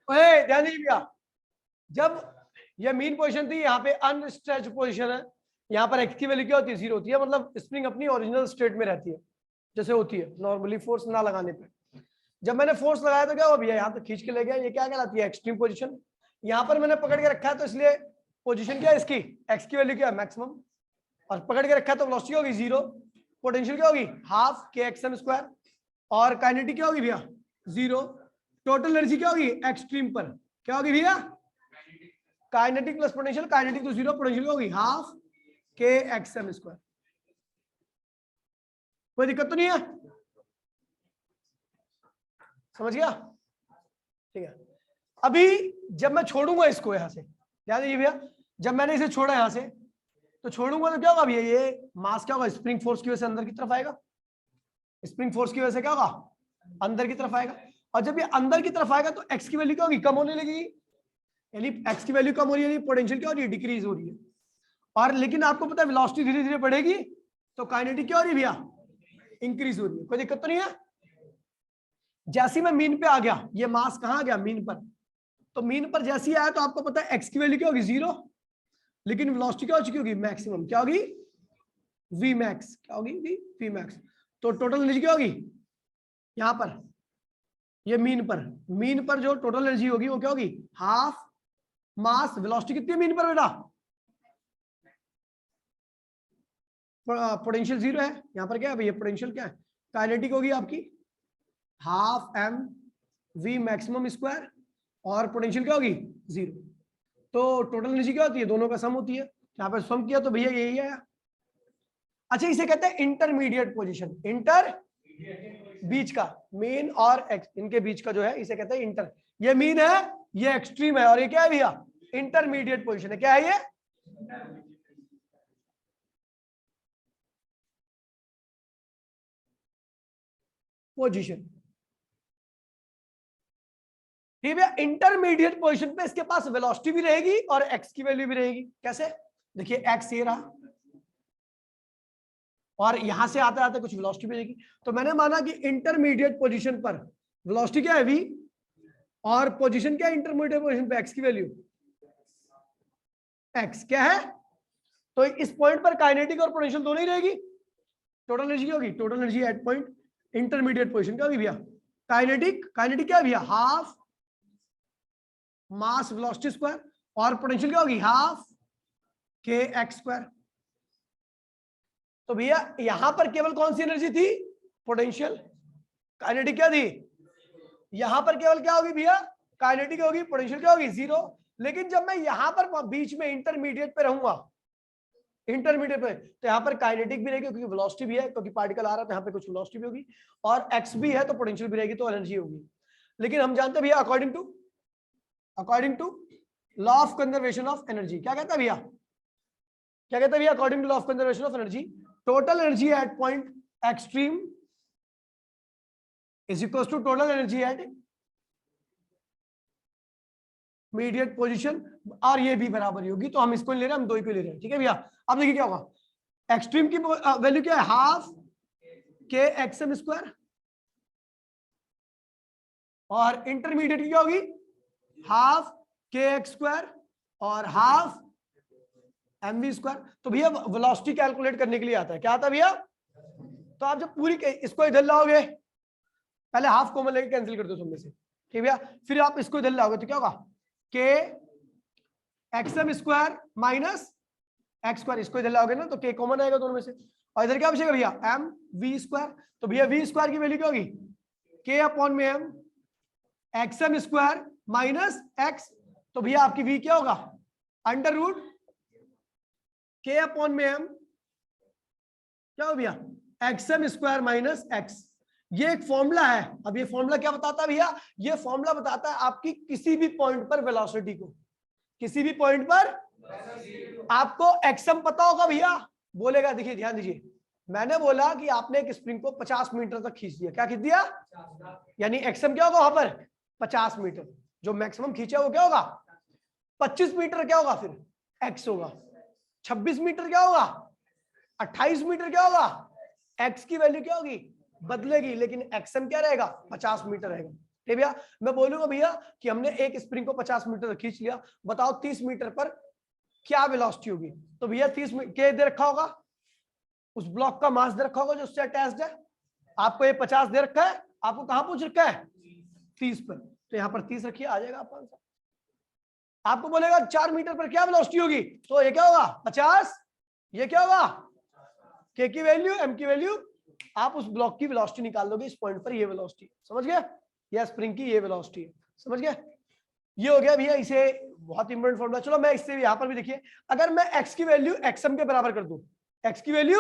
ओए ध्यान दीजिए भैया, जब ये मीन पोजीशन थी, यहाँ पे अनस्ट्रेच पोजीशन है, यहाँ पर एक्स की वैल्यू क्या होती है? 0 होती है, मतलब स्प्रिंग अपनी ओरिजिनल स्टेट में रहती है जैसे होती है नॉर्मली फोर्स ना लगाने पे। जब मैंने फोर्स लगाया तो क्या हुआ भैया? यहाँ तक खींच के ले गया, ये क्या कहलाती है? Extreme position. यहाँ पर मैंने पकड़ के रखा है, तो इसलिए पोजीशन क्या है इसकी? एक्स की वैल्यू क्या है? मैक्सिमम। और पकड़ के रखा है तो वेलोसिटी होगी 0, पोटेंशियल क्या होगी? हाफ के एक्स एम स्क्वायर, और काइनेटिक क्या होगी भैया? 0। टोटल एनर्जी क्या होगी एक्सट्रीम पर? क्या होगी भैया? काइनेटिक प्लस पोटेंशियल, काइनेटिक तो 0, पोटेंशियल होगी हाफ के एक्स एम स्क्वायर। कोई दिक्कत तो नहीं है? समझ गया? ठीक है। अभी जब मैं छोड़ूंगा इसको यहां से, ध्यान दीजिए भैया, जब मैंने इसे छोड़ा यहां से तो छोड़ूंगा तो क्या होगा भैया? ये मास क्या होगा? स्प्रिंग फोर्स की वजह से अंदर की तरफ आएगा। स्प्रिंग फोर्स की वजह से क्या होगा? अंदर की तरफ आएगा। और जब ये अंदर की तरफ आएगा तो एक्स की वैल्यू क्या होगी? कम होने लगेगी। यानी एक्स की वैल्यू कम हो रही है, पोटेंशियल क्या हो रही है? डिक्रीज हो रही है। और लेकिन आपको पता है वेलोसिटी धीरे धीरे बढ़ेगी, तो काइनेटिक क्या हो रही है भैया? इंक्रीज हो रही है। कोई दिक्कत तो नहीं है? जैसे मैं मीन पे आ गया, ये मास कहां आ गया? मीन पर। तो मीन पर जैसे ही आया तो आपको पता है एक्स की वैल्यू क्या होगी? 0, लेकिन वेलोसिटी क्या हो चुकी होगी? मैक्सिमम। क्या होगी? V max. क्या होगी? V max. तो टोटल एनर्जी क्या होगी यहां पर? ये मीन पर जो टोटल एनर्जी होगी वो क्या होगी? हाफ मास वेलोसिटी। कितनी है मीन पर बेटा? पोटेंशियल 0 है। यहां पर क्या है भैया? पोटेंशियल क्या है? काइनेटिक होगी आपकी half m v maximum square, और पोटेंशियल क्या होगी? 0। तो टोटल एनर्जी क्या होती है? दोनों का सम होती है। यहाँ पर सम किया तो भैया यही है। अच्छा, इसे कहते हैं इंटरमीडिएट पोजीशन। इंटर बीच का, मीन और एक्स, इनके बीच का जो है इसे कहते हैं इंटर। ये मीन है, ये एक्सट्रीम है, और ये क्या है भैया? इंटरमीडिएट पोजीशन है। क्या है ये? पोजीशन। ठीक है, इंटरमीडिएट पोजीशन पे इसके पास वेलोसिटी भी रहेगी और एक्स की वैल्यू भी रहेगी। कैसे? देखिए एक्स ये रहा, और यहां से आते आते कुछ वेलोसिटी भी रहेगी। तो मैंने माना कि इंटरमीडिएट पोजीशन पर वेलोसिटी क्या है? वी। और पोजीशन क्या है इंटरमीडिएट पोजीशन पे? एक्स की वैल्यू एक्स क्या है? तो इस पॉइंट पर काइनेटिक और पोटेंशियल दोनों ही रहेगी। टोटल एनर्जी क्या होगी? Total energy at point intermediate position क्या होगी भैया? काइनेटिक क्या है भैया? हाफ मास वेलोसिटी स्क्वायर, और पोटेंशियल क्या होगी? हाफ के एक्स स्क्वायर। तो भैया यहां पर केवल कौन सी एनर्जी थी? पोटेंशियल। काइनेटिक क्या थी? यहां पर केवल क्या होगी भैया? काइनेटिक होगी। पोटेंशियल क्या होगी? 0। लेकिन जब मैं यहां पर बीच में इंटरमीडिएट पे रहूंगा, इंटरमीडिएट पे, तो यहां पर काइनेटिक भी रहेगी क्योंकि वेलोसिटी भी है, क्योंकि पार्टिकल आ रहा है तो यहां पे कुछ वेलोसिटी भी होगी, और एक्स भी है तो पोटेंशियल भी रहेगी, तो एनर्जी होगी। लेकिन हम जानते हैं भैया according to law of conservation of energy, क्या कहता है भैया? क्या कहता है भैया? According to law of conservation of energy, total energy at point extreme is equal to total energy at mediate position, और ये भी बराबर ही होगी। तो हम इसको ले रहे हैं, हम दो ही को ले रहे हैं। ठीक है भैया? अब देखिए क्या होगा। एक्सट्रीम की वैल्यू क्या है? हाफ के एक्स एम स्क्वायर, और इंटरमीडिएट की क्या होगी? हाफ के एक्स स्क्वायर और हाफ एम वी स्क्वायर। तो भैया वेलोसिटी कैलकुलेट करने के लिए आता है, क्या आता है भैया? तो आप जब पूरी इसको इधर लाओगे, पहले हाफ कॉमन लेके कैंसिल कर दो सब में से, ठीक भैया? फिर आप इसको इधर लाओगे तो क्या होगा? K x m square minus x square, इसको इधर लाओगे ना तो के कॉमन आएगा दोनों में से, और इधर क्या बचेगा भैया? M v square. तो भैया वी स्क्वायर की वैल्यू क्या होगी? के अपॉन में m x m square minus x. तो भैया आपकी वी क्या होगा? अंडर रूट के अपॉन में एम क्या हो भैया? X m square minus x. ये एक फॉर्मूला है। अब ये फॉर्मूला क्या बताता है भैया? ये फॉर्मूला बताता है आपकी किसी भी पॉइंट पर वेलोसिटी को, किसी भी पॉइंट पर आपको एक्सएम पता होगा भैया? बोलेगा, देखिए ध्यान दीजिए, मैंने बोला कि आपने एक स्प्रिंग को 50 मीटर तक खींच दिया। क्या खींच दिया? यानी एक्सएम क्या होगा वहां पर? 50 मीटर। जो मैक्सिमम खींचा वो क्या होगा? 25 मीटर। क्या होगा फिर? एक्स होगा। 26 मीटर क्या होगा? 28 मीटर क्या होगा? एक्स की वैल्यू क्या होगी? बदलेगी, लेकिन एक्सएम क्या रहेगा? 50 मीटर रहेगा। ठीक भैया। मैं बोलूंगा भैया कि हमने एक स्प्रिंग को 50 मीटर खींच लिया, बताओ 30 मीटर पर क्या वेलोसिटी होगी। तो भैया 30 क्या दे रखा होगा, उस ब्लॉक का मास दे रखा होगा जो उससे अटैच्ड है। आपको ये 50 दे रखा है, आपको कहां पूछ रखा है 30 पर, तो यहाँ पर 30 रखिए, आ जाएगा आपका आंसर। आपको बोलेगा 4 मीटर पर क्या वेलोसिटी होगी, तो ये क्या होगा 50, ये क्या होगा के की वैल्यू, एम की वैल्यू, आप उस ब्लॉक की वेलोसिटी निकाल लोगे। इस पॉइंट पर ये वेलोसिटी, समझ गए, या स्प्रिंग की ये वेलोसिटी है, समझ गए। ये हो गया भैया, इसे बहुत इंपॉर्टेंट फॉर्मूला। चलो मैं इससे यहां पर भी देखिए, अगर मैं x की वैल्यू xm के बराबर कर दूं, x की वैल्यू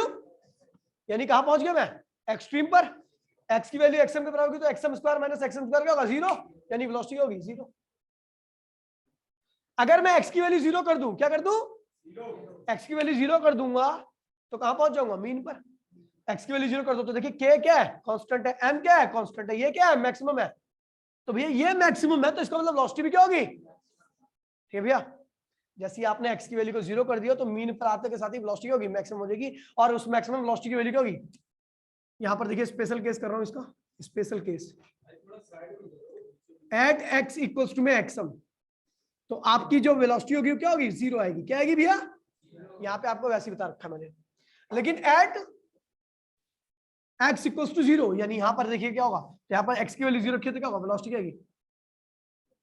यानी कहां पहुंच गया मैं एक्सट्रीम पर, x की वैल्यू xm के बराबर की तो xm square minus xm square क्या होगा 0, यानी वेलोसिटी होगी 0। अगर मैं x की वैल्यू 0 कर दूं, क्या कर दूं, x की वैल्यू 0 कर दूंगा तो कहां पहुंच जाऊंगा मीन पर। x की वैल्यू 0 कर दो तो देखिए k क्या है कांस्टेंट है, m क्या है कांस्टेंट है, ये क्या है मैक्सिमम है। तो भैया ये मैक्सिमम है तो इसका मतलब वेलोसिटी भी क्या होगी, ठीक है भैया। जैसे ही आपने x की वैल्यू को 0 कर दिया तो मीन पर आते के साथ ही वेलोसिटी होगी मैक्सिमम हो जाएगी, और उस मैक्सिमम वेलोसिटी की वैल्यू क्या होगी, यहां पर देखिए स्पेशल केस कर रहा हूं इसका, special case at x equals to में xm, तो आपकी जो वेलोसिटी होगी वो क्या होगी 0 आएगी, क्या आएगी भैया, यहाँ पे आपको वैसे ही बता रखा मैंने। लेकिन एट x इक्वल्स टू 0 यानी यहां पर देखिए क्या होगा, यहाँ पर x की वैल्यू 0 रखी है तो क्या होगा वेलोसिटी क्या आएगी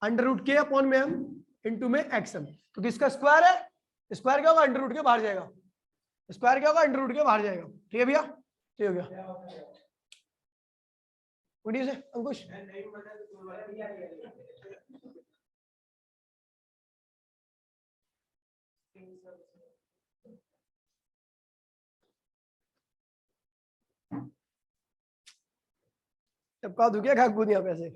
अंडर रूट के अपॉन में m इंटू में xm, क्योंकि इसका स्क्वायर है, स्क्वायर क्या होगा अंडर रूट के बाहर जाएगा, स्क्वायर क्या होगा अंडर रूट के बाहर जाएगा, ठीक है भैया। ठीक हो गया, उठिए से अंकुश। तब कहा दूं क्या खा कूद यहाँ पैसे,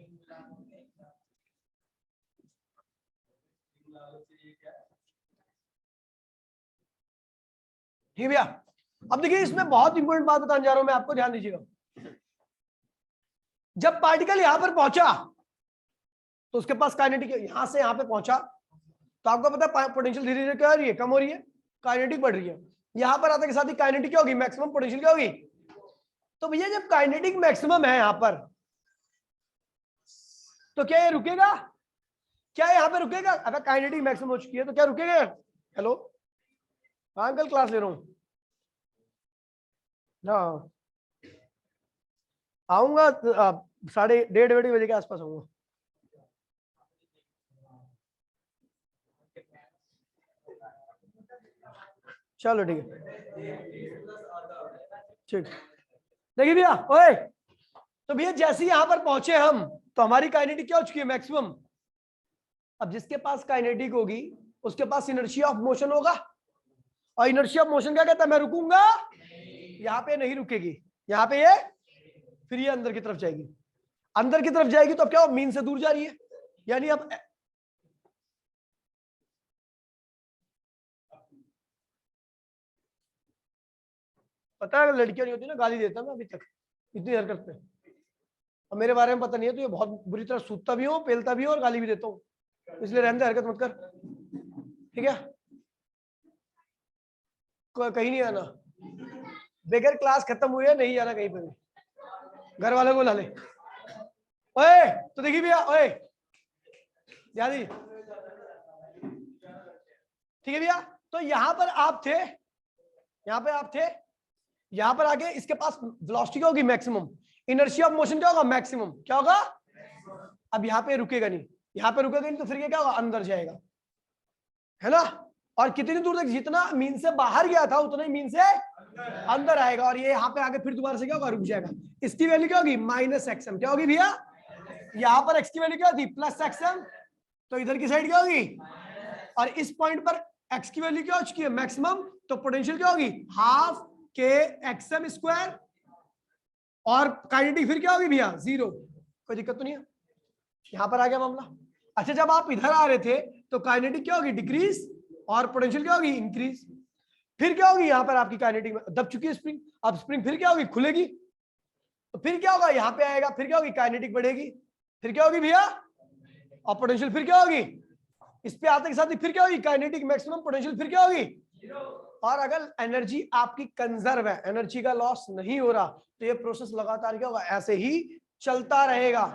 ठीक भैया। अब देखिए इसमें बहुत इंपॉर्टेंट बात बताने जा रहा हूं मैं आपको, ध्यान दीजिएगा। जब पार्टिकल यहां पर पहुंचा तो उसके पास काइनेटिक, यहां से यहां पे पहुंचा तो आपको पता है पोटेंशियल धीरे धीरे क्या हो रही है, कम हो रही है, काइनेटिक बढ़ रही है। यहां पर आते के साथ ही काइनेटिक क्या होगी, मैक्सिमम पोटेंशियल क्या होगी। तो भैया जब काइनेटिक मैक्सिमम है यहां पर तो क्या ये रुकेगा, क्या यहां पे रुकेगा, अगर काइनेटिक मैक्सिमम हो चुकी है तो क्या रुकेगा। हेलो अंकल क्लास ले रहा हूं, हाँ आऊंगा 1:30 बजे के आसपास आऊंगा। चलो ठीक है, ठीक। देखिए भैया ओए, तो भैया जैसे ही यहां पर पहुंचे हम तो हमारी काइनेटिक क्या हो चुकी है मैक्सिमम। अब जिसके पास काइनेटिक होगी उसके पास इनर्शिया ऑफ मोशन होगा, और इनर्शिया ऑफ मोशन क्या कहता है, मैं रुकूंगा, यहाँ पे नहीं रुकेगी, यहाँ पे ये फिर ये अंदर की तरफ जाएगी, अंदर की तरफ जाएगी तो अब क्या हो मीन से दूर जा रही है, यानी अब पता है लड़कियां नहीं होती ना गाली देता मैं अभी तक इतनी हरकत पे, और मेरे बारे में पता नहीं है तो ये बहुत बुरी तरह सूतता भी हूँ, पेलता भी हूँ और गाली भी देता हूँ, इसलिए रहने दे, हरकत मत कर, ठीक है। कहीं नहीं आना, बगैर क्लास खत्म हुई है नहीं जाना कहीं पर भी, घर वालों को ला ले। ओए तो देखिए भैया, ओए ध्यान दीजिए, ठीक है भैया। तो यहां पर आप थे, यहां पे आप थे, यहां पर आके इसके पास वेलोसिटी क्या होगी मैक्सिमम, इनर्शिया ऑफ मोशन क्या होगा मैक्सिमम, क्या होगा। अब यहाँ पे रुकेगा नहीं, यहाँ पे रुकेगा नहीं तो फिर ये क्या होगा अंदर जाएगा, है ना। और कितनी दूर तक, जितना मीन से बाहर गया था उतना ही मीन से अंदर आएगा, और ये यहाँ पे आके फिर दोबारा से क्या होगा रुक जाएगा। इसकी वैल्यू क्या होगी माइनस एक्सएम, क्या होगी भैया, यहाँ पर एक्स की वैल्यू क्या होती प्लस एक्सएम, तो इधर की साइड क्या होगी, और इस पॉइंट पर एक्स की वैल्यू क्या हो चुकी है मैक्सिमम, तो पोटेंशियल क्या होगी हाफ के एक्सएम स्क्वायर, और काइनेटिक फिर क्या होगी भैया 0, कोई दिक्कत तो नहीं है, यहां पर आ गया मामला। अच्छा जब आप इधर आ रहे थे तो काइनेटिक क्या होगी डिक्रीज, और पोटेंशियल क्या होगी इंक्रीज, फिर क्या होगी यहाँ पर आपकी काइनेटिक में दब चुकी है स्प्रिंग, अब स्प्रिंग फिर क्या होगी खुलेगी, तो फिर क्या होगा यहाँ पे आएगा, फिर क्या होगी काइनेटिक बढ़ेगी, फिर क्या होगी भैया, और पोटेंशियल फिर क्या होगी, इस पे आते के साथ ही फिर क्या होगी काइनेटिक मैक्सिमम, पोटेंशियल फिर क्या होगी, और अगर एनर्जी आपकी कंजर्व है, एनर्जी का लॉस नहीं हो रहा, तो ये प्रोसेस लगातार क्या होगा ऐसे ही चलता रहेगा,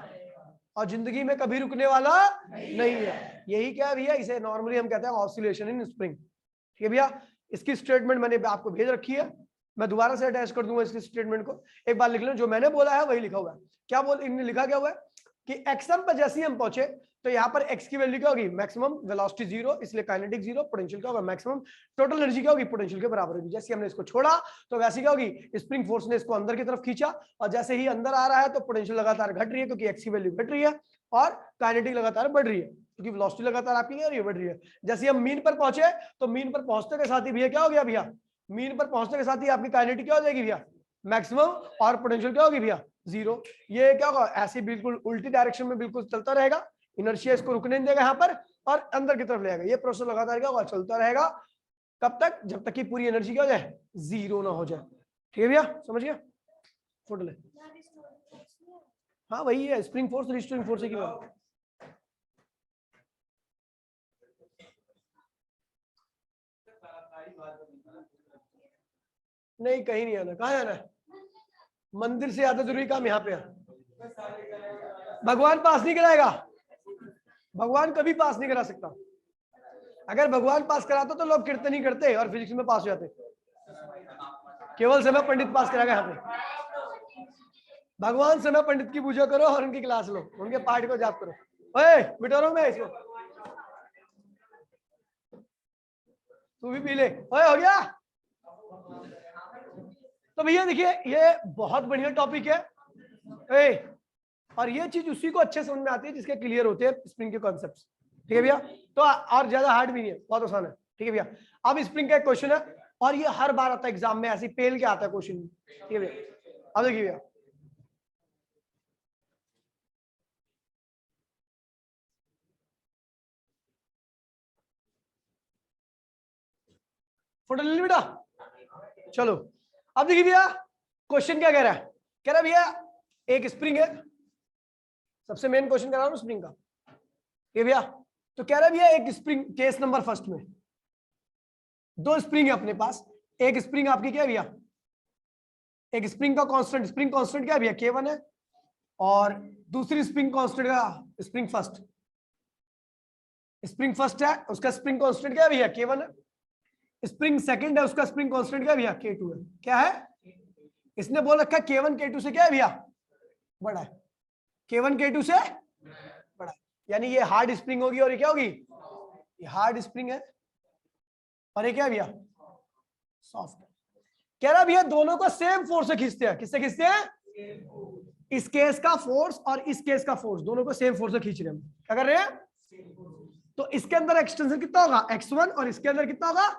और जिंदगी में कभी रुकने वाला नहीं है। यही क्या है भैया, इसे नॉर्मली हम कहते हैं ऑसिलेशन इन स्प्रिंग। ठीक है भैया, इसकी स्टेटमेंट मैंने आपको भेज रखी है, मैं दोबारा से अटैच कर दूंगा इसकी स्टेटमेंट को, एक बार लिख लो। जो मैंने बोला है वही लिखा हुआ है। क्या बोल इन्होंने लिखा क्या हुआ है कि एक्सएम पर जैसे ही हम पहुंचे तो यहाँ पर एक्स की वैल्यू क्या होगी, मैक्सिमम वेलोसिटी 0, इसलिए काइनेटिक 0, पोटेंशियल क्या होगा मैक्सिमम, टोटल एनर्जी क्या होगी पोटेंशियल के बराबर होगी। जैसे हमने इसको छोड़ा तो वैसे क्या होगी, स्प्रिंग फोर्स ने इसको अंदर की तरफ खींचा, और जैसे ही अंदर आ रहा है तो पोटेंशियल लगातार घट रही है क्योंकि एक्स की वैल्यू घट रही है, और काइनेटिक लगातार बढ़ रही है क्योंकि वेलोसिटी लगातार आपकी क्या हो रही है, बढ़ रही है। जैसे हम मीन पर पहुंचे तो मीन पर पहुंचने के साथ ही भैया क्या हो गया भैया, मीन पर पहुंचने के साथ ही आपकी काइनेटिक क्या हो जाएगी भैया, मैक्सिमम, और पोटेंशियल क्या होगी भैया 0। ये क्या होगा, ऐसे बिल्कुल उल्टी डायरेक्शन में बिल्कुल चलता रहेगा, इनर्शिया इसको रुकने नहीं देगा यहाँ पर, और अंदर की तरफ ले जाएगा। ये प्रोसेस लगातार क्या होगा, चलता रहेगा। कब तक, जब तक कि पूरी एनर्जी क्या हो जाए, 0 ना हो जाए। ठीक है भैया, समझ गया, फोटो ले। हाँ वही है, स्प्रिंग फोर्स रिस्टोरिंग फोर्स की बात। नहीं कहीं नहीं आना, कहाँ आना है, मंदिर से ज्यादा जरूरी काम यहाँ पे है। भगवान पास नहीं कराएगा, भगवान कभी पास नहीं करा सकता। अगर भगवान पास कराता तो लोग कीर्तन नहीं करते और फिजिक्स में पास हो जाते। केवल समय पंडित पास कराएगा यहाँ पे। भगवान समय पंडित की पूजा करो और उनकी क्लास लो, उनके पाठ को जाप करो। ओए बिटोरो में इसको, तू भी पी ले। ओए हो गया। तो भैया देखिए ये बहुत बढ़िया टॉपिक है, और ये चीज उसी को अच्छे समझ में आती है जिसके क्लियर होते हैं स्प्रिंग के कॉन्सेप्ट्स। ठीक है भैया, तो और ज्यादा हार्ड भी नहीं है, बहुत आसान है। ठीक है भैया, अब स्प्रिंग का एक क्वेश्चन है और ये हर बार आता है एग्जाम में, ऐसे पेल के आता है क्वेश्चन। ठीक है भैया, अब देखिए भैया, फोटो ले ली बेटा, चलो। अब देखिए भैया क्वेश्चन क्या कह रहा है, कह रहा है भैया एक स्प्रिंग है, सबसे मेन क्वेश्चन कह रहा हूं स्प्रिंग का। ठीक है भैया, तो कह रहा है भैया एक स्प्रिंग, केस नंबर फर्स्ट में दो स्प्रिंग है अपने पास। एक स्प्रिंग आपकी क्या है भैया, एक स्प्रिंग का कांस्टेंट, स्प्रिंग कांस्टेंट क्या है भैया K1 है, और दूसरी स्प्रिंग कांस्टेंट का स्प्रिंग फर्स्ट, स्प्रिंग फर्स्ट है उसका स्प्रिंग कांस्टेंट क्या है भैया K1 है, स्प्रिंग सेकंड है उसका स्प्रिंग कांस्टेंट क्या है भैया K2 है। क्या है, इसने बोल रखा है K1 K2 से क्या है भैया बड़ा है, K1 K2 से बड़ा है, यानी ये हार्ड स्प्रिंग होगी और ये क्या होगी, ये हार्ड स्प्रिंग है और ये क्या है भैया सॉफ्ट। कह रहा भैया दोनों को सेम फोर्स से खींचते हैं, किससे खींचते हैं, इस केस का फोर्स और इस केस का फोर्स, दोनों को सेम फोर्स से खींच रहे हैं। क्या कर रहे हैं, तो इसके अंदर एक्सटेंशन कितना होगा x1 और इसके अंदर कितना होगा,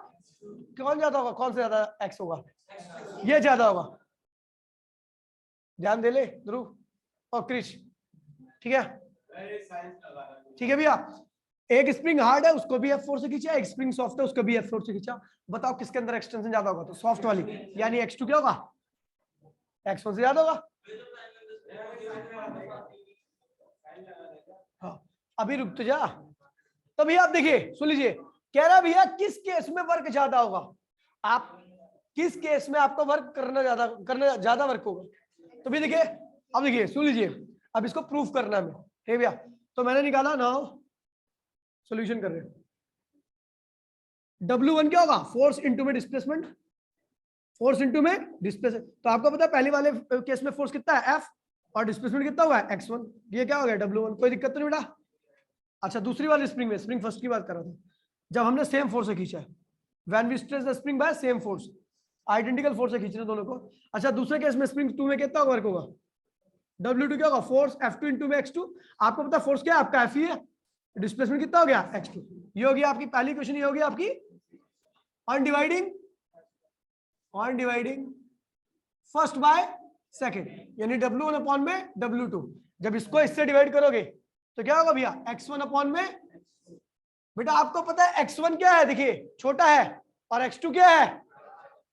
कौन ज्यादा होगा, कौन से ज्यादा x होगा, ये ज्यादा होगा। ध्यान दे ले ध्रुव और क्रिश। ठीक है, ठीक है भैया, एक स्प्रिंग हार्ड है उसको भी F4 से खींचा, एक स्प्रिंग सॉफ्ट है उसको भी F4 से खींचा। बताओ किसके अंदर एक्सटेंशन ज्यादा होगा, तो सॉफ्ट वाली, यानी x2 क्या होगा, x1 से ज्यादा होगा। हाँ अभी रुक तो जा। तो भैया आप देखिए सुन लीजिए, कह रहा भैया किस केस में वर्क ज्यादा होगा, आप किस केस में आपको वर्क करना ज्यादा वर्क होगा। तो भी देखिए, अब देखिए सुन लीजिए, अब इसको प्रूफ करना है ठीक भैया। तो मैंने निकाला ना, सॉल्यूशन कर रहे हैं। W1 क्या होगा, फोर्स इंटू में डिस्प्लेसमेंट, फोर्स इंटू में डिस्प्लेसमेंट। तो आपको पता है पहले वाले केस में फोर्स कितना है F और डिस्प्लेसमेंट कितना हुआ है x1, ये क्या हो गया W1, कोई दिक्कत तो नहीं बेटा। अच्छा दूसरी वाली स्प्रिंग में, स्प्रिंग फर्स्ट की बात कर रहा था, जब हमने सेम फोर्स से खींचा है, when we stretch the spring by same force, identical force से खींच रहे दोनों को। अच्छा दूसरे केस में स्प्रिंग 2 में कितना वर्क होगा, W2 क्या होगा, फोर्स F2 इंटू में x2। आपको पता फोर्स क्या है आपका F ही है, डिस्प्लेसमेंट कितना हो गया x2। ये होगी आपकी पहली क्वेश्चन, ये होगी आपकी on dividing first by second, यानी W1 अपॉन में W2। जब इसको इससे डिवाइड करोगे तो क्या होगा भैया x1 अपॉन में, बेटा आपको पता है x1 क्या है, देखिए छोटा है, और x2 क्या है,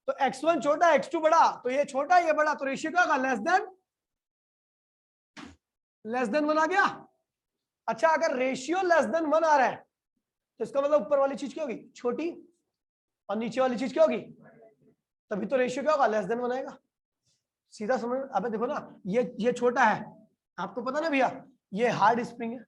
तो x1 छोटा x2 बड़ा, तो ये छोटा ये बड़ा, तो रेशियो क्या होगा लेस देन 1 आ गया। अच्छा अगर रेशियो लेस देन 1 आ रहा है तो इसका मतलब ऊपर वाली चीज क्या होगी छोटी और नीचे वाली चीज क्या होगी, तभी तो रेशियो क्या होगा लेस देन 1 आएगा। सीधा समझ, अबे देखो ना ये छोटा है, आपको पता ना भैया ये हार्ड स्प्रिंग है,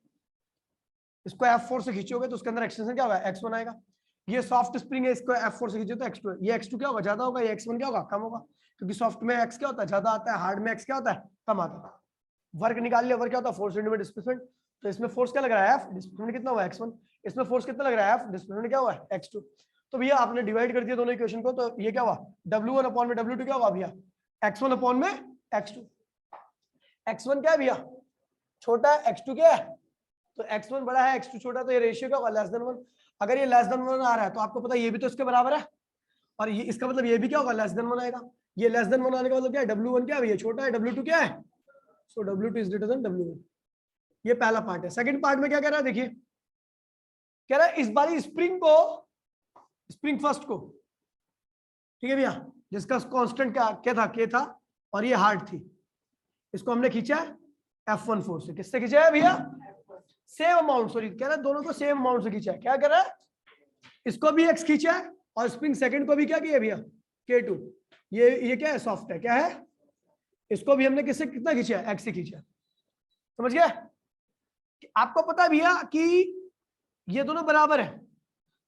इसको F4 से खींचोगे तो उसके अंदर एक्सटेंशन क्या होगा, X1 आएगा। ये सॉफ्ट स्प्रिंग है, इसको F4 से खींचो तो X2 है। ये X2 क्या होगा, ज्यादा होगा, ये X1 क्या होगा, कम होगा, क्योंकि सॉफ्ट में X क्या होता है, ज्यादा आता है, हार्ड में X क्या होता है, कम आता है। वर्क निकाल लिया, वर्क क्या होता है, फोर्स इंटू डिस्प्लेसमेंट। तो इसमें फोर्स क्या लग रहा है, F, डिस्प्लेसमेंट कितना हुआ, X1। इसमें फोर्स कितना लग रहा है, F, डिस्प्लेसमेंट क्या हुआ, X2। तो भैया आपने डिवाइड कर दिया दोनों इक्वेशन को, तो ये क्या हुआ, W1 अपॉन में W2 क्या हुआ भैया, X1 अपॉन में X2। X1 क्या है भैया, छोटा है, X2 क्या है, तो X1 बड़ा है, X2 छोटा है, तो ये रेशियो क्या होगा, लेस देन 1। अगर ये लेस देन 1 आ रहा है तो आपको पता है ये भी तो इसके बराबर है, और ये इसका मतलब ये भी क्या होगा, लेस देन 1 आएगा। ये लेस देन 1 आने का मतलब क्या है, W1 क्या है भैया, छोटा है, W2 क्या है, सो W2 is greater than W1। ये पहला पार्ट है। सेकंड पार्ट में क्या कह रहा है, देखिए कह रहा है इस बारी स्प्रिंग को, स्प्रिंग फर्स्ट को, ठीक है भैया, जिसका कांस्टेंट क्या था, K था, और ये हार्ड थी, इसको हमने खींचा है F1 फोर्स से। किससे खींचा है भैया, सेम अमाउंट, सॉरी कह रहा है दोनों को सेम अमाउंट से खींचा है। क्या कह रहा है, इसको भी X खींचा है और स्प्रिंग सेकंड को भी क्या किया भैया, K2। ये क्या है, सॉफ्ट है, क्या है, इसको भी हमने किससे कितना खींचा है, X से खींचा है। समझ गया, आपको पता है भैया कि ये दोनों बराबर है,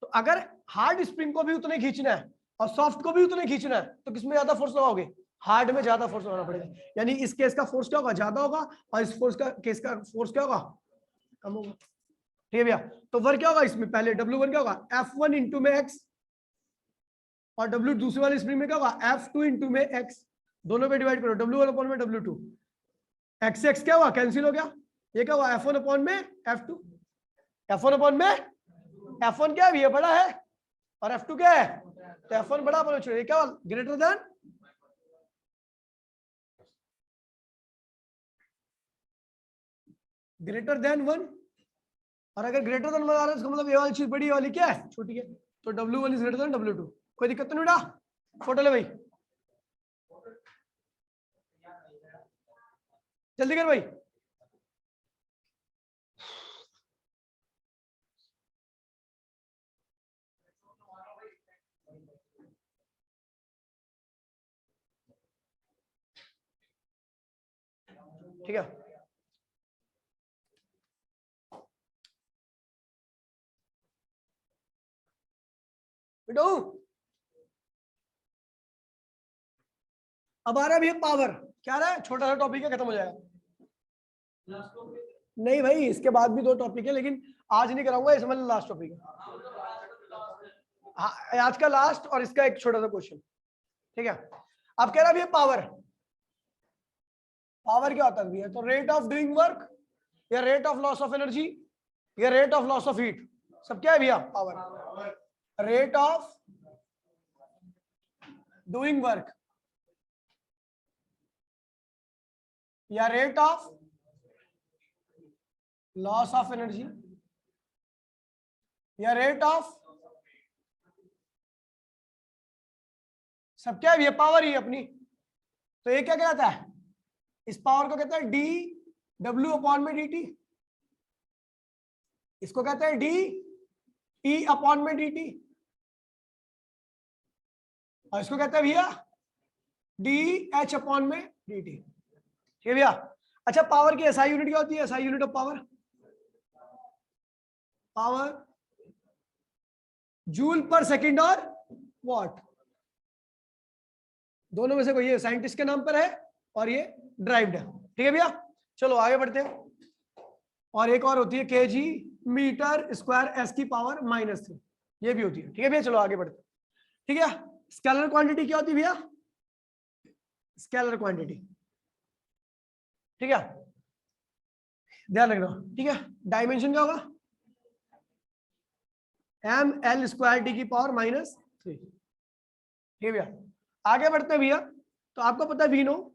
तो अगर हार्ड स्प्रिंग को भी उतने खींचना है और सॉफ्ट को भी उतने खींचना है तो किसमें ज्यादा फोर्स लगाओगे, हार्ड में ज्यादा फोर्स लगाना पड़ेगा। यानी इस केस का फोर्स क्या होगा, ज्यादा होगा, और इस फोर्स का केस का फोर्स क्या होगा, कम होगा। ठीक है भैया, तो वर्क क्या होगा इसमें, पहले W1 क्या होगा, F1 इंटू में X, और W दूसरे वाले स्प्रिंग में क्या होगा, F2 इंटू में X। दोनों पे डिवाइड करो, W1 अपॉन में W2, X से X क्या हुआ, कैंसिल हो गया, ये क्या हुआ, F1 अपॉन में F2। F1 अपॉन में F1 क्या है, ये बड़ा है, और F2 क्या है, तो F1 बड़ा बोलो, ये क्या हुआ, ग्रेटर देन 1। और अगर ग्रेटर देन 1 आ रहा है इसका मतलब ये वाली चीज बड़ी, वाली क्या है, छोटी है। तो W1 is greater than W2। कोई दिक्कत तो नहीं बेटा, फोटो ले भाई, जल्दी कर भाई। ठीक है, बेटो अब आ रहा है भैया पावर। क्या रहा है, छोटा सा टॉपिक है, खत्म हो जाएगा। नहीं भाई, इसके बाद भी 2 टॉपिक है, लेकिन आज नहीं कराऊंगा, इस मतलब लास्ट टॉपिक है। हाँ, आज का लास्ट, और इसका एक छोटा सा क्वेश्चन। ठीक है, अब कह रहा है भैया पावर, पावर क्या होता है भैया, तो रेट ऑफ डूइंग वर्क, या rate of loss of energy, या rate of loss of heat, सब क्या है भैया, power. Rate of doing work या rate of loss of energy या रेट ऑफ, सब क्या है भैया, पावर ही अपनी। तो ये क्या कहलाता है, इस पावर को कहते हैं डी डब्ल्यू अपॉन में डी टी, इसको कहते हैं डी ई अपॉन में डी टी, और इसको कहते हैं भैया डी एच अपॉन में डी टी। ठीक है भैया। अच्छा, पावर की एसआई यूनिट क्या होती है, SI unit of power, power joule पर सेकंड और वॉट, दोनों में से कोई, ये साइंटिस्ट के नाम पर है और ये ड्राइव्ड है। ठीक है भैया, चलो आगे बढ़ते हैं। और एक और होती है केजी मीटर स्क्वायर एस की पावर -3, ये भी होती है। ठीक है भैया, चलो आगे बढ़ते हैं। ठीक है, स्केलर क्वांटिटी क्या होती है भैया, स्केलर क्वांटिटी, ठीक है, ध्यान रखना। ठीक है, डायमेंशन क्या होगा, ml स्क्वायर डी की पावर -3। ठीक है भैया, आगे बढ़ते हैं भैया। तो आपको पता है we know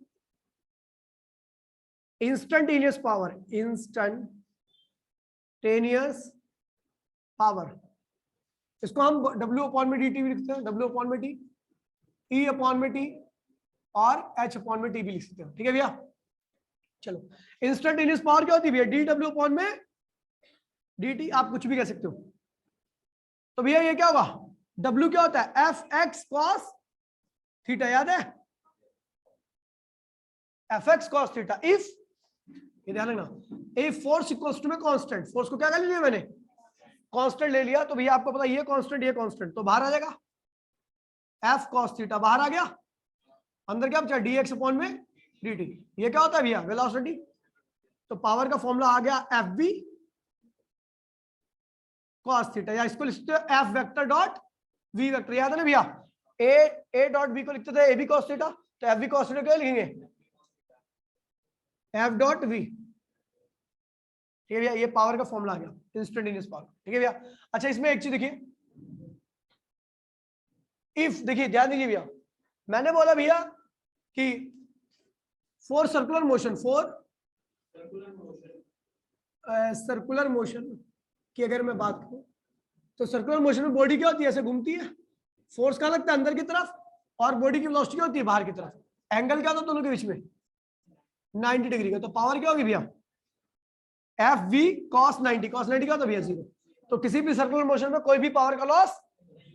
instantaneous power, instantaneous power, इसको हम W अपॉन में dt भी लिखते हैं, W अपॉन में t, E अपॉन में t और H अपॉन में t भी लिख सकते हैं। ठीक है भैया, चलो इंस्टेंटेनियस पावर क्या होती है भैया, dW अपॉन में dt, आप कुछ भी कह सकते हो। तो भैया ये क्या होगा, W क्या होता है, fx cos थीटा, याद है, fx cos थीटा, इफ, ये ध्यान रखना, ए फोर्स इक्वल्स टू में कांस्टेंट, फोर्स को क्या कर लिया मैंने, कांस्टेंट ले लिया, तो भैया आपको पता ये कांस्टेंट तो बाहर आ जाएगा, एफ कॉस थीटा बाहर आ गया, अंदर क्या बचा dx अपॉन में dt। ये क्या होता है भैया वेलोसिटी, तो पावर का फॉर्मूला आ गया एफ बी कॉस थीटा, या इसको लिखते हो F vector dot v vector, याद है ना भैया, ए डॉट बी को लिखते थे ए बी कॉस थीटा, तो एफ बी कॉस थीटा क्या लिखेंगे एफ डॉट वी, ठीक है भैया, ये पावर का फॉर्मूला आ गया इंस्टेंटेनियस पावर, ठीक है भैया। अच्छा इसमें एक चीज देखिए, इफ देखिए ध्यान दीजिए भैया, मैंने बोला भैया कि फॉर सर्कुलर मोशन की अगर मैं बात करूं, तो सर्कुलर मोशन में बॉडी क्या होती है, ऐसे घूमती है, फोर्स कहां लगता है अंदर की तरफ, और बॉडी की वेलोसिटी क्या होती है बाहर की तरफ, एंगल क्या होता है दोनों के बीच में 90 डिग्री का, तो पावर क्या होगी भैया एफ वी कॉस 90 क्या होता है भैया 0, तो किसी भी सर्कुलर मोशन में कोई भी पावर का लॉस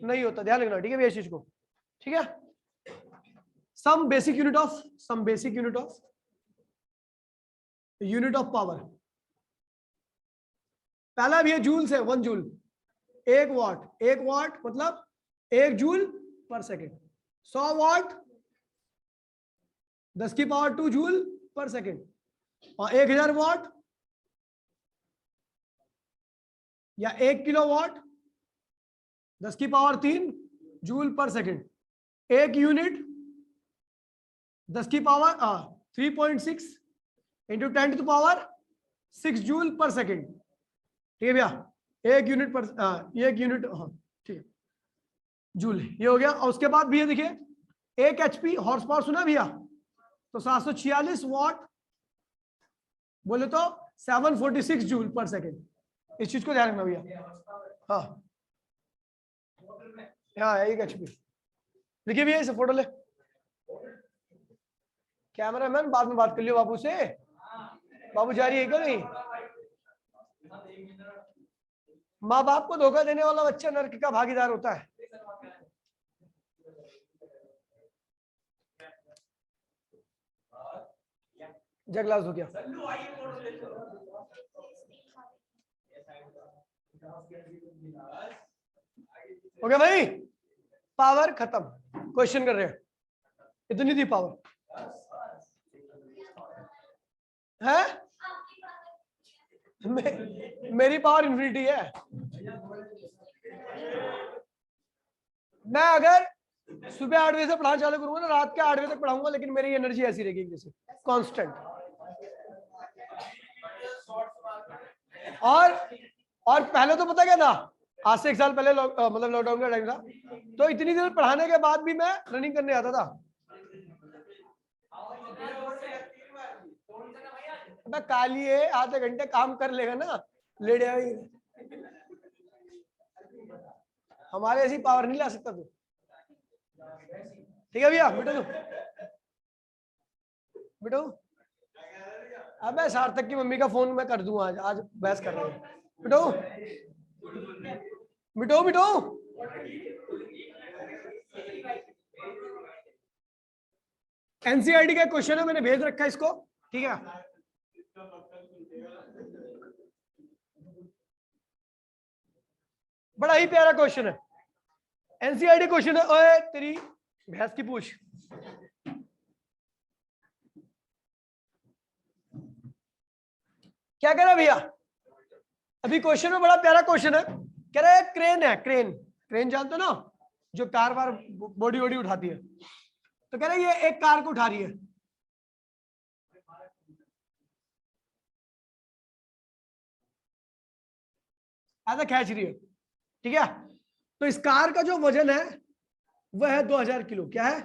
नहीं होता, ध्यान रखना, ठीक है भैया इस चीज को, ठीक है। Some basic unit of power, पहला भी है जूल से, 1 जूल, 1 वाट मतलब 1 जूल पर सेकेंड, 100 वाट 10 की पावर 2 जूल पर सेकेंड, और 1000 वाट या 1 किलो वाट 10 की पावर 3 जूल पर सेकेंड, एक यूनिट 10 की power 3.6 into 10 to power 6 joule per second, ठीक है भैया, एक यूनिट पर एक यूनिट, हाँ ठीक है जूल, ये हो गया। और उसके बाद भैया देखिए 1 HP हॉर्स पावर सुना भैया, तो 746 वाट बोले तो 746 जूल पर सेकेंड, इस चीज को ध्यान रखना भैया, हाँ हाँ 1 HP। देखिए भैया इसे फोटो ले, कैमरा मैन बाद में बात कर लियो बाबू से, बाबू जा रही है क्या नहीं, माँ बाप को धोखा देने वाला बच्चा नरक का भागीदार होता है। जगलास हो गया, हो गया भाई, पावर खत्म, क्वेश्चन कर रहे हैं, इतनी थी पावर है, मेरी पावर इन्फिनिटी है। मैं अगर सुबह 8 बजे से पढ़ाना चालू करूंगा ना, रात के 8 बजे तक पढ़ाऊंगा, लेकिन मेरी एनर्जी ऐसी रहेगी जैसे कांस्टेंट। और पहले तो पता क्या था, आज से 1 साल पहले मतलब लॉकडाउन का टाइम था, तो इतनी देर पढ़ाने के बाद भी मैं रनिंग करने आता था। काली है, आधे घंटे काम कर लेगा ना, लेडे हमारे ऐसी पावर नहीं ला सकता तू, ठीक है भैया बेटो अबे सार्थक की मम्मी का फोन मैं कर दूंगा, आज बहस कर रहे हैं, बिटो एनसीईआरटी का क्वेश्चन है, मैंने भेज रखा है इसको, ठीक है। बड़ा ही प्यारा क्वेश्चन है, एनसीईआरटी क्वेश्चन है, ओए तेरी भैंस की पूछ। क्या कह रहा है भैया, अभी क्वेश्चन में बड़ा प्यारा क्वेश्चन है, कह रहा है क्रेन है, क्रेन जानते हो ना, जो कार वार बॉडी वॉडी उठाती है, तो कह रहा है ये एक कार को उठा रही है, ऐसा खींच रही है, ठीक है। तो इस कार का जो वजन है वह है 2000 किलो, क्या है,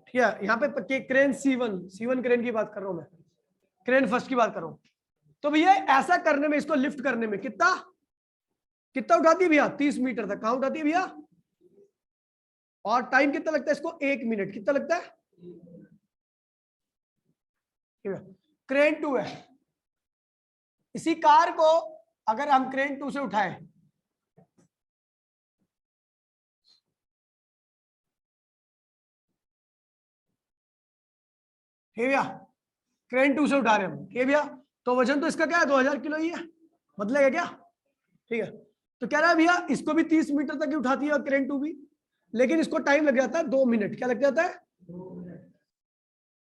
ठीक है। यहाँ पे क्रेन C1 क्रेन की बात कर रहा हूं मैं, क्रेन फर्स्ट की बात कर रहा हूं। तो भैया ऐसा करने में, इसको लिफ्ट करने में कितना उठाती है भैया, 30 मीटर तक, कहां उठाती है भैया, और टाइम कितना लगता है इसको, 1 मिनट, कितना लगता है, क्रेन 2 है। इसी कार को अगर हम क्रेन 2 से उठाएं, ठीक है भैया, क्रेन 2 से उठा रहे हैं हम, ठीक है भैया, तो वजन तो इसका क्या है 2000 किलो ही है, बदलेगा क्या? ठीक है, तो कह रहा है भैया इसको भी 30 मीटर तक ही उठाती है और क्रेन 2 भी, लेकिन इसको टाइम लग जाता है 2 मिनट। क्या लग जाता है?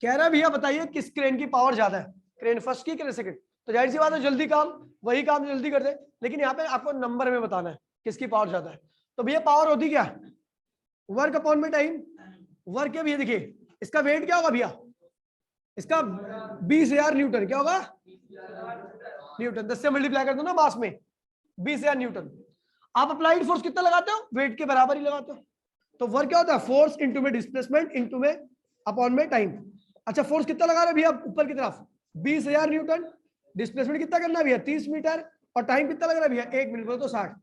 कह रहा है भैया बताइए किस क्रेन की पावर ज्यादा है, क्रेन फर्स्ट की क्रेन सेकंड? तो जाहिर सी बात है जल्दी काम, वही काम जल्दी कर दे, लेकिन यहाँ पे आपको नंबर में बताना है किसकी पावर ज्यादा है। तो भैया पावर होती क्या? वर्क अपॉन में टाइम। वर्क है भैया, देखिए इसका वेट क्या होगा भैया, इसका 20,000 न्यूटन। क्या होगा? न्यूटन। 10 से मल्टीप्लाई कर दो ना मास में, 20,000 न्यूटन। आप अप्लाइड फोर्स कितना लगाते हो? वेट के बराबर ही लगाते हो। तो वर्क क्या होता है? फोर्स इंटू में डिस्प्लेसमेंट इंटू में अपॉन में टाइम। अच्छा फोर्स कितना लगा रहे भैया ऊपर की तरफ? 20,000 न्यूटन। डिस्प्लेसमेंट कितना करना है भैया? 30 मीटर। और टाइम कितना लग रहा है भैया? 1 मिनट बोलो तो 60।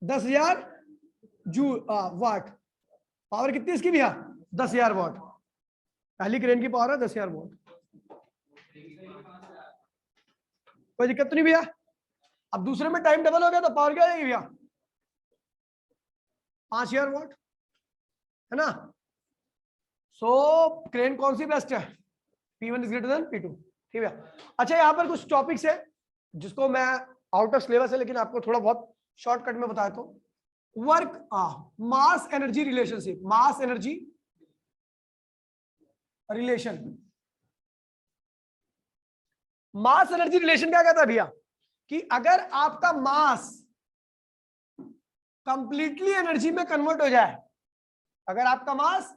10,000 जू वाट। पावर कितनी इसकी भैया? 10,000 वाट। पहली क्रेन की पावर है 10,000 वाट। कोई दिक्कत तो नहीं भैया? अब दूसरे में टाइम डबल हो गया तो पावर क्या आएगी भैया? 5,000 वाट, है ना? सो क्रेन कौन सी बेस्ट है? P1 is greater than P2। ठीक है। अच्छा यहाँ पर कुछ टॉपिक्स है जिसको मैं आउट ऑफ सिलेबस है लेकिन आपको थोड़ा बहुत शॉर्टकट में बताया। तो work mass energy relationship, mass energy relation. Mass energy relation क्या कहता है भैया कि अगर आपका मास कंप्लीटली एनर्जी में कन्वर्ट हो जाए, अगर आपका मास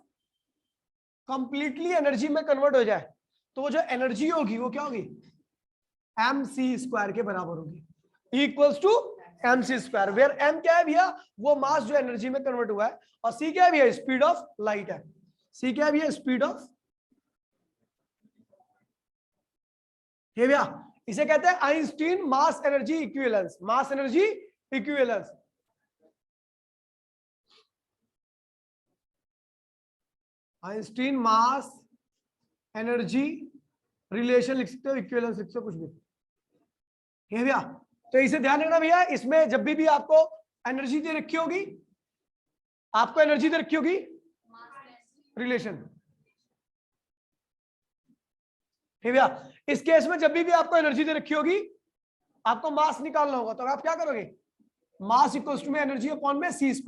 कंप्लीटली एनर्जी में कन्वर्ट हो जाए तो वो जो एनर्जी होगी वो क्या होगी? mc² के बराबर होगी, equals to mc²। Where m क्या है भैया? वो मास जो एनर्जी में कन्वर्ट हुआ है। और c क्या है भैया? स्पीड ऑफ लाइट है। c क्या है भैया? Speed of. ये भैया इसे कहते हैं Einstein mass energy equivalence. Mass energy equivalence. Einstein mass energy relation लिख सकते हो, इक्विवेलेंस लिख सकते हो, कुछ भी। ये भैया तो इसे ध्यान रखना भैया, इसमें जब भी आपको एनर्जी दे रखी होगी, आपको एनर्जी दे रखी होगी रिलेशन। ठीक भैया, इस केस में जब भी आपको एनर्जी दे रखी होगी आपको मास निकालना होगा, तो आप क्या करोगे? मास इक्वल्स टू में एनर्जी अपॉन में c²।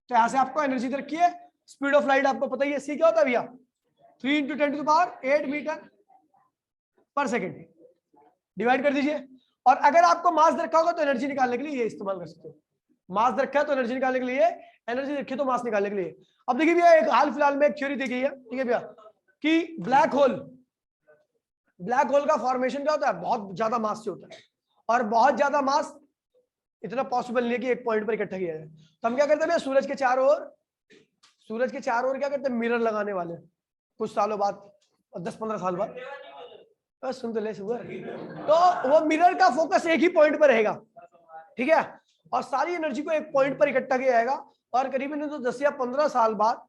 तो यहां से आपको एनर्जी दे रखी है, स्पीड ऑफ लाइट आपको पता ही है, c क्या होता है भैया? 3 × 10⁸ मीटर पर सेकेंड। डिवाइड कर दीजिए। और अगर आपको मास रखा होगा तो एनर्जी निकालने के लिए ये इस्तेमाल कर सकते हो। मास रखा है तो एनर्जी निकालने के लिए, एनर्जी रखी तो मास निकालने के लिए। अब देखिए भैया एक हाल फिलहाल में एक थ्योरी दी गई है, ठीक है भैया, कि ब्लैक होल का फॉर्मेशन क्या होता है? बहुत ज्यादा मास से होता है, और बहुत ज्यादा मास इतना पॉसिबल नहीं है कि एक पॉइंट पर इकट्ठा किया जाए। तो हम क्या करते हैं भैया? सूरज के चारों ओर क्या करते हैं? मिरर लगाने वाले, कुछ सालों बाद, 10-15 साल बाद। सुन तो ले सुगर। तो वो मिरर का फोकस एक ही पॉइंट पर रहेगा, ठीक है, और सारी एनर्जी को एक पॉइंट पर इकट्ठा किया जाएगा, और करीबन तो 10 या 15 साल बाद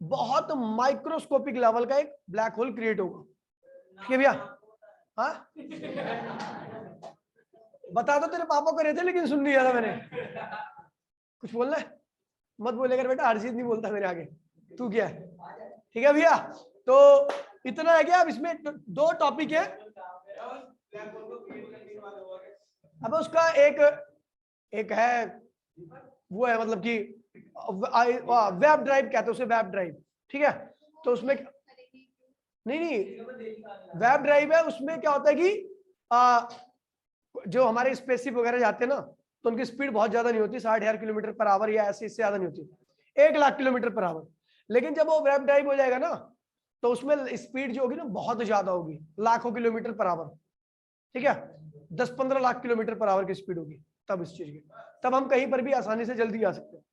बहुत माइक्रोस्कोपिक लेवल का एक ब्लैक होल क्रिएट होगा। ठीक है भैया? हाँ बता दो, तेरे पापा को रहते लेकिन सुन नहीं रहा मैंने। कुछ बोलना है? मत बोलेगा बेटा, हरजीत नहीं बोलता मेरे आगे, तू क्या है? ठीक है भैया, तो इतना है क्या? अब इसमें 2 टॉपिक है। अब उसका एक है, वो है मतलब कि वेब ड्राइव कहते हैं उसे, वेब ड्राइव। ठीक है, तो उसमें नहीं वेब ड्राइव है, उसमें क्या होता है कि जो हमारे स्पेसशिप वगैरह जाते हैं ना, तो उनकी स्पीड बहुत ज्यादा नहीं होती, 60,000 किलोमीटर पर आवर या ऐसे, इससे ज्यादा नहीं होती, 1,00,000 किलोमीटर पर आवर। लेकिन जब वो वेब ड्राइव हो जाएगा ना, तो उसमें स्पीड जो होगी ना बहुत ज्यादा होगी, लाखों किलोमीटर पर आवर। ठीक है, 10-15 लाख किलोमीटर पर आवर की स्पीड होगी तब इस चीज की, तब हम कहीं पर भी आसानी से जल्दी आ सकते हैं,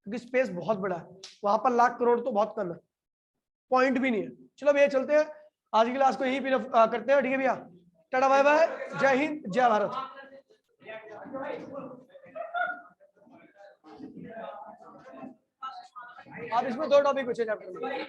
क्योंकि स्पेस बहुत बड़ा है, वहां पर लाख करोड़ तो बहुत कम है, पॉइंट भी नहीं है। चलो भैया चलते हैं, आज की क्लास को यहीं पे करते हैं। ठीक है भैया, टाटा बाय बाय, जय हिंद जय भारत। आप इसमें 2 टॉपिक पूछे चैप्टर में।